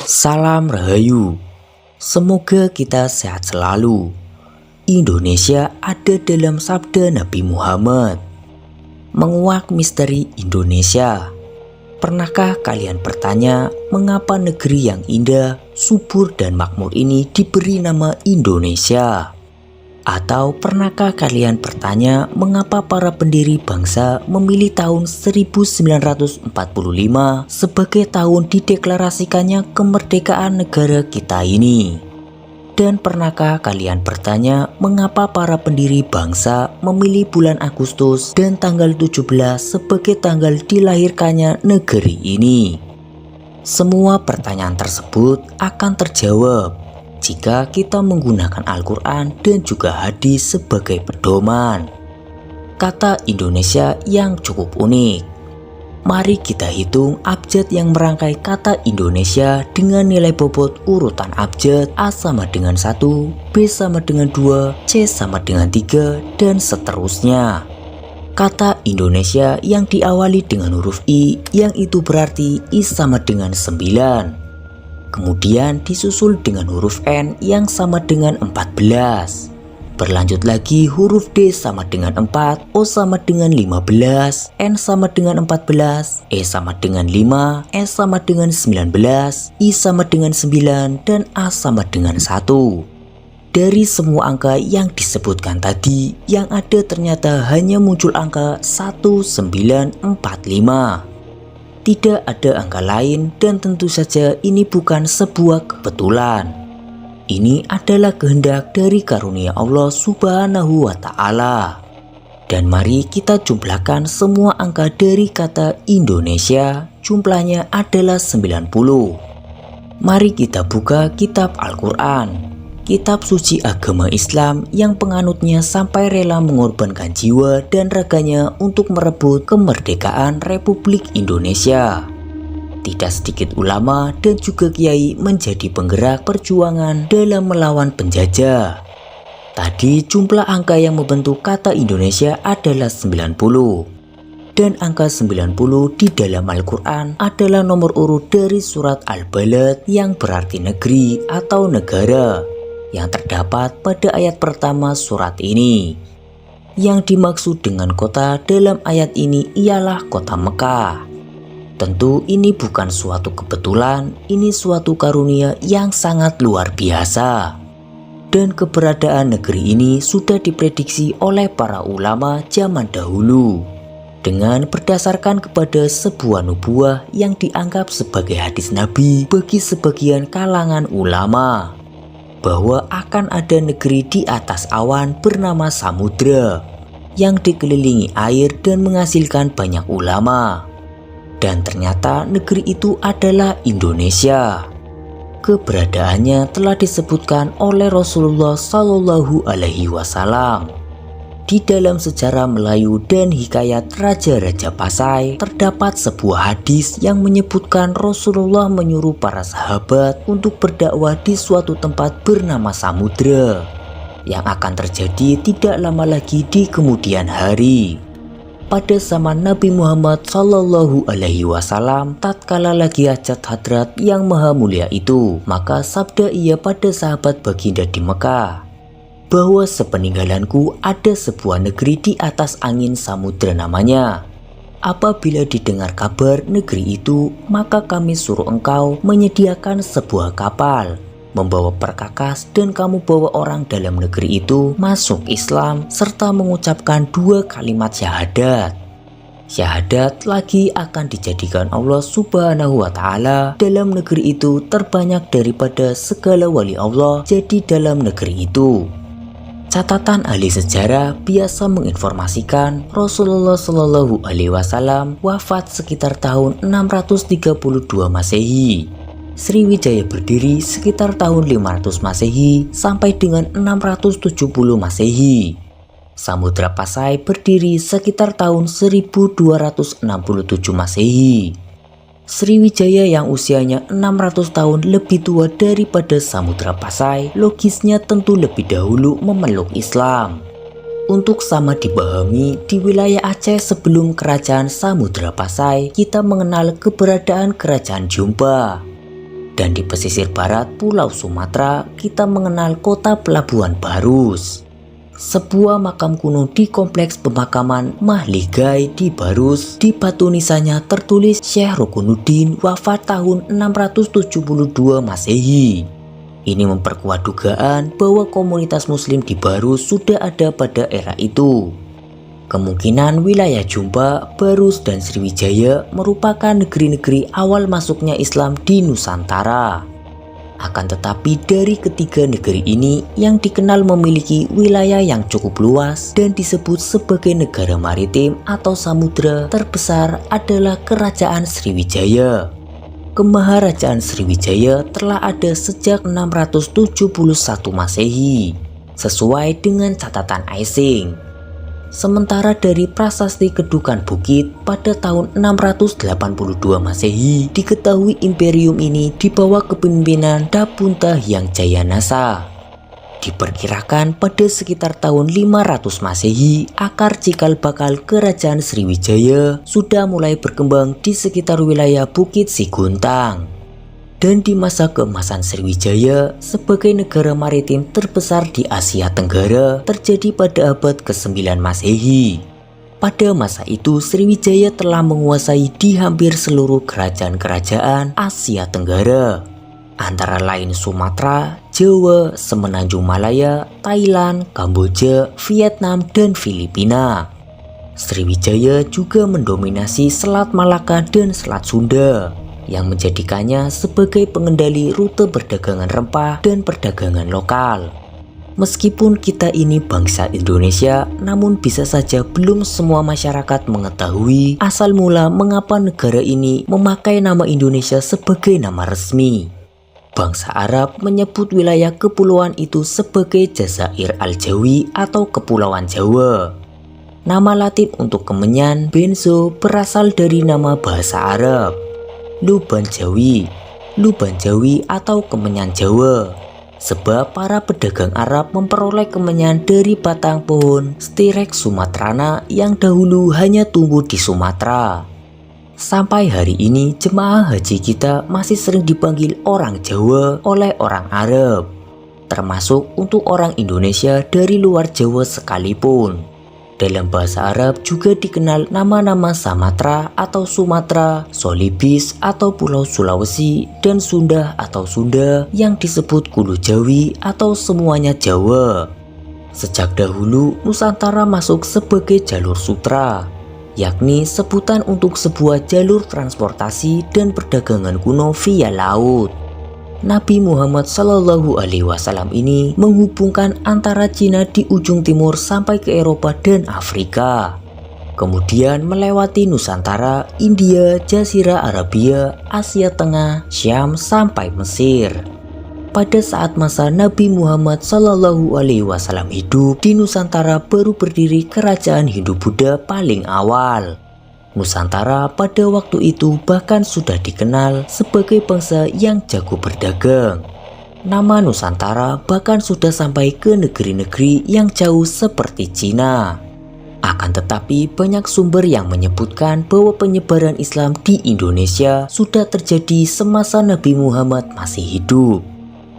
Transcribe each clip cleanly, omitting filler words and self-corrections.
Salam Rahayu, semoga kita sehat selalu. Indonesia ada dalam sabda Nabi Muhammad. Menguak misteri Indonesia. Pernahkah kalian bertanya mengapa negeri yang indah, subur dan makmur ini diberi nama Indonesia? Atau pernahkah kalian bertanya mengapa para pendiri bangsa memilih tahun 1945 sebagai tahun dideklarasikannya kemerdekaan negara kita ini? Dan pernahkah kalian bertanya mengapa para pendiri bangsa memilih bulan Agustus dan tanggal 17 sebagai tanggal dilahirkannya negeri ini? Semua pertanyaan tersebut akan terjawab jika kita menggunakan Al-Quran dan juga hadis sebagai pedoman. Kata Indonesia yang cukup unik. Mari kita hitung abjad yang merangkai kata Indonesia dengan nilai bobot urutan abjad. A sama dengan 1, B sama dengan 2, C sama dengan 3, dan seterusnya. Kata Indonesia yang diawali dengan huruf I, yang itu berarti I sama dengan 9. Kemudian disusul dengan huruf N yang sama dengan 14. Berlanjut lagi huruf D sama dengan 4, O sama dengan 15, N sama dengan 14, E sama dengan 5, S sama dengan 19, I sama dengan 9, dan A sama dengan 1. Dari semua angka yang disebutkan tadi, yang ada ternyata hanya muncul angka 1945. Tidak ada angka lain dan tentu saja ini bukan sebuah kebetulan. Ini adalah kehendak dari karunia Allah Subhanahu wa Ta'ala. Dan mari kita jumlahkan semua angka dari kata Indonesia, jumlahnya adalah 90. Mari kita buka kitab Al-Quran, kitab suci agama Islam yang penganutnya sampai rela mengorbankan jiwa dan raganya untuk merebut kemerdekaan Republik Indonesia. Tidak sedikit ulama dan juga kiai menjadi penggerak perjuangan dalam melawan penjajah. Tadi jumlah angka yang membentuk kata Indonesia adalah 90. Dan angka 90 di dalam Al-Quran adalah nomor urut dari surat Al-Balad yang berarti negeri atau negara, yang terdapat pada ayat pertama surat ini. Yang dimaksud dengan kota dalam ayat ini ialah kota Mekah. Tentu ini bukan suatu kebetulan, ini suatu karunia yang sangat luar biasa. Dan keberadaan negeri ini sudah diprediksi oleh para ulama zaman dahulu dengan berdasarkan kepada sebuah nubuah yang dianggap sebagai hadis Nabi bagi sebagian kalangan ulama, bahwa akan ada negeri di atas awan bernama Samudra yang dikelilingi air dan menghasilkan banyak ulama. Dan ternyata negeri itu adalah Indonesia. Keberadaannya telah disebutkan oleh Rasulullah Shallallahu Alaihi Wasallam. Di dalam sejarah Melayu dan hikayat Raja-Raja Pasai terdapat sebuah hadis yang menyebutkan Rasulullah menyuruh para sahabat untuk berdakwah di suatu tempat bernama Samudra yang akan terjadi tidak lama lagi di kemudian hari. Pada zaman Nabi Muhammad Sallallahu Alaihi Wasallam, tatkala lagi hajat hadrat yang maha mulia itu, maka sabda ia pada sahabat baginda di Mekah, bahwa sepeninggalanku ada sebuah negeri di atas angin Samudra namanya. Apabila didengar kabar negeri itu, maka kami suruh engkau menyediakan sebuah kapal, membawa perkakas, dan kamu bawa orang dalam negeri itu masuk Islam serta mengucapkan 2 kalimat syahadat. Syahadat lagi akan dijadikan Allah Subhanahu wa Ta'ala dalam negeri itu terbanyak daripada segala wali Allah jadi dalam negeri itu. Catatan ahli sejarah biasa menginformasikan Rasulullah Shallallahu Alaihi Wasallam wafat sekitar tahun 632 Masehi. Sriwijaya berdiri sekitar tahun 500 Masehi sampai dengan 670 Masehi. Samudra Pasai berdiri sekitar tahun 1267 Masehi. Sriwijaya yang usianya 600 tahun lebih tua daripada Samudra Pasai, logisnya tentu lebih dahulu memeluk Islam. Untuk sama dipahami, di wilayah Aceh sebelum kerajaan Samudra Pasai, kita mengenal keberadaan kerajaan Jumba. Dan di pesisir barat Pulau Sumatera, kita mengenal kota pelabuhan Barus. Sebuah makam kuno di kompleks pemakaman Mahligai di Barus, di batu nisannya tertulis Syekh Rukunuddin wafat tahun 672 Masehi. Ini memperkuat dugaan bahwa komunitas muslim di Barus sudah ada pada era itu. Kemungkinan wilayah Jumba, Barus, dan Sriwijaya merupakan negeri-negeri awal masuknya Islam di Nusantara. Akan tetapi dari ketiga negeri ini yang dikenal memiliki wilayah yang cukup luas dan disebut sebagai negara maritim atau samudra terbesar adalah Kerajaan Sriwijaya. Kemaharajaan Sriwijaya telah ada sejak 671 Masehi, sesuai dengan catatan Ising. Sementara dari Prasasti Kedukan Bukit pada tahun 682 Masehi, diketahui imperium ini di bawah kepemimpinan Dapunta Hyang Jayanasa. Diperkirakan pada sekitar tahun 500 Masehi, akar cikal bakal kerajaan Sriwijaya sudah mulai berkembang di sekitar wilayah Bukit Siguntang. Dan di masa keemasan Sriwijaya sebagai negara maritim terbesar di Asia Tenggara terjadi pada abad ke-9 Masehi. Pada masa itu Sriwijaya telah menguasai di hampir seluruh kerajaan-kerajaan Asia Tenggara, antara lain Sumatera, Jawa, Semenanjung Malaya, Thailand, Kamboja, Vietnam, dan Filipina. Sriwijaya juga mendominasi Selat Malaka dan Selat Sunda, yang menjadikannya sebagai pengendali rute perdagangan rempah dan perdagangan lokal. Meskipun kita ini bangsa Indonesia, namun bisa saja belum semua masyarakat mengetahui asal mula mengapa negara ini memakai nama Indonesia sebagai nama resmi. Bangsa Arab menyebut wilayah kepulauan itu sebagai Jazair Al-Jawi atau Kepulauan Jawa. Nama Latin untuk kemenyan, benzo, berasal dari nama bahasa Arab, Luban Jawi, Luban Jawi atau kemenyan Jawa. Sebab para pedagang Arab memperoleh kemenyan dari batang pohon Styrex sumatrana yang dahulu hanya tumbuh di Sumatera. Sampai hari ini jemaah haji kita masih sering dipanggil orang Jawa oleh orang Arab, termasuk untuk orang Indonesia dari luar Jawa sekalipun. Dalam bahasa Arab juga dikenal nama-nama Samatra atau Sumatera, Solibis atau Pulau Sulawesi, dan Sunda atau Sunda yang disebut Kulu Jawi atau semuanya Jawa. Sejak dahulu Nusantara masuk sebagai jalur sutra, yakni sebutan untuk sebuah jalur transportasi dan perdagangan kuno via laut. Nabi Muhammad SAW ini menghubungkan antara Cina di ujung timur sampai ke Eropa dan Afrika, kemudian melewati Nusantara, India, Jazirah Arabia, Asia Tengah, Syam sampai Mesir. Pada saat masa Nabi Muhammad SAW hidup, di Nusantara baru berdiri kerajaan Hindu-Buddha paling awal. Nusantara pada waktu itu bahkan sudah dikenal sebagai bangsa yang jago berdagang. Nama Nusantara bahkan sudah sampai ke negeri-negeri yang jauh seperti Cina. Akan tetapi banyak sumber yang menyebutkan bahwa penyebaran Islam di Indonesia sudah terjadi semasa Nabi Muhammad masih hidup.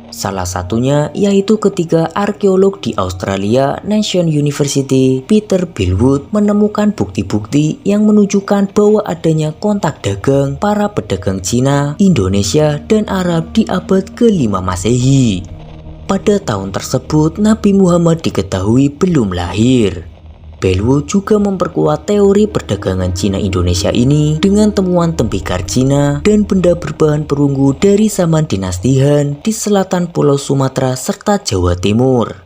Salah satunya yaitu ketika arkeolog di Australia National University Peter Billwood menemukan bukti-bukti yang menunjukkan bahwa adanya kontak dagang para pedagang Cina, Indonesia, dan Arab di abad ke-5 Masehi. Pada tahun tersebut Nabi Muhammad diketahui belum lahir. Billwood juga memperkuat teori perdagangan Cina-Indonesia ini dengan temuan tembikar Cina dan benda berbahan perunggu dari zaman dinasti Han di selatan Pulau Sumatera serta Jawa Timur.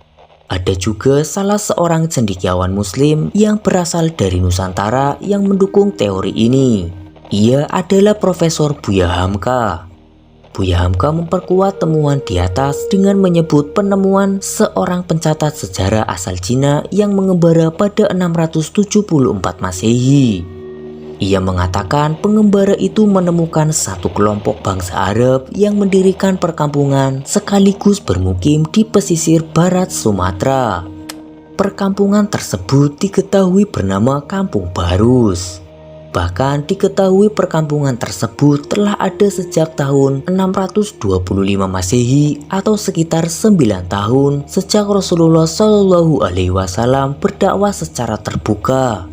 Ada juga salah seorang cendekiawan Muslim yang berasal dari Nusantara yang mendukung teori ini. Ia adalah Profesor Buya Hamka. Buya Hamka memperkuat temuan di atas dengan menyebut penemuan seorang pencatat sejarah asal Cina yang mengembara pada 674 Masehi. Ia mengatakan pengembara itu menemukan satu kelompok bangsa Arab yang mendirikan perkampungan sekaligus bermukim di pesisir barat Sumatera. Perkampungan tersebut diketahui bernama Kampung Barus. Bahkan diketahui perkampungan tersebut telah ada sejak tahun 625 Masehi atau sekitar 9 tahun sejak Rasulullah Shallallahu Alaihi Wasallam berdakwah secara terbuka.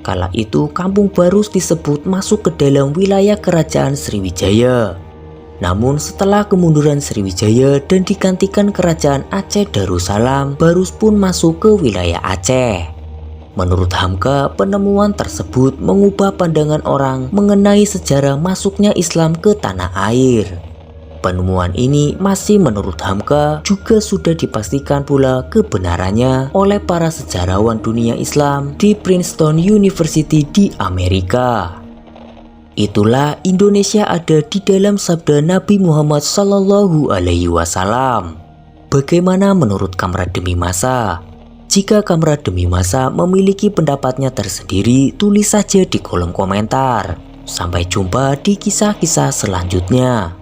Kala itu Kampung Barus disebut masuk ke dalam wilayah kerajaan Sriwijaya. Namun setelah kemunduran Sriwijaya dan digantikan kerajaan Aceh Darussalam, Barus pun masuk ke wilayah Aceh. Menurut Hamka, penemuan tersebut mengubah pandangan orang mengenai sejarah masuknya Islam ke tanah air. Penemuan ini masih menurut Hamka juga sudah dipastikan pula kebenarannya oleh para sejarawan dunia Islam di Princeton University di Amerika. Itulah Indonesia ada di dalam sabda Nabi Muhammad Sallallahu Alaihi Wasallam. Bagaimana menurut Kamrat Demi Masa? Jika Kamrat Demi Masa memiliki pendapatnya tersendiri, tulis saja di kolom komentar. Sampai jumpa di kisah-kisah selanjutnya.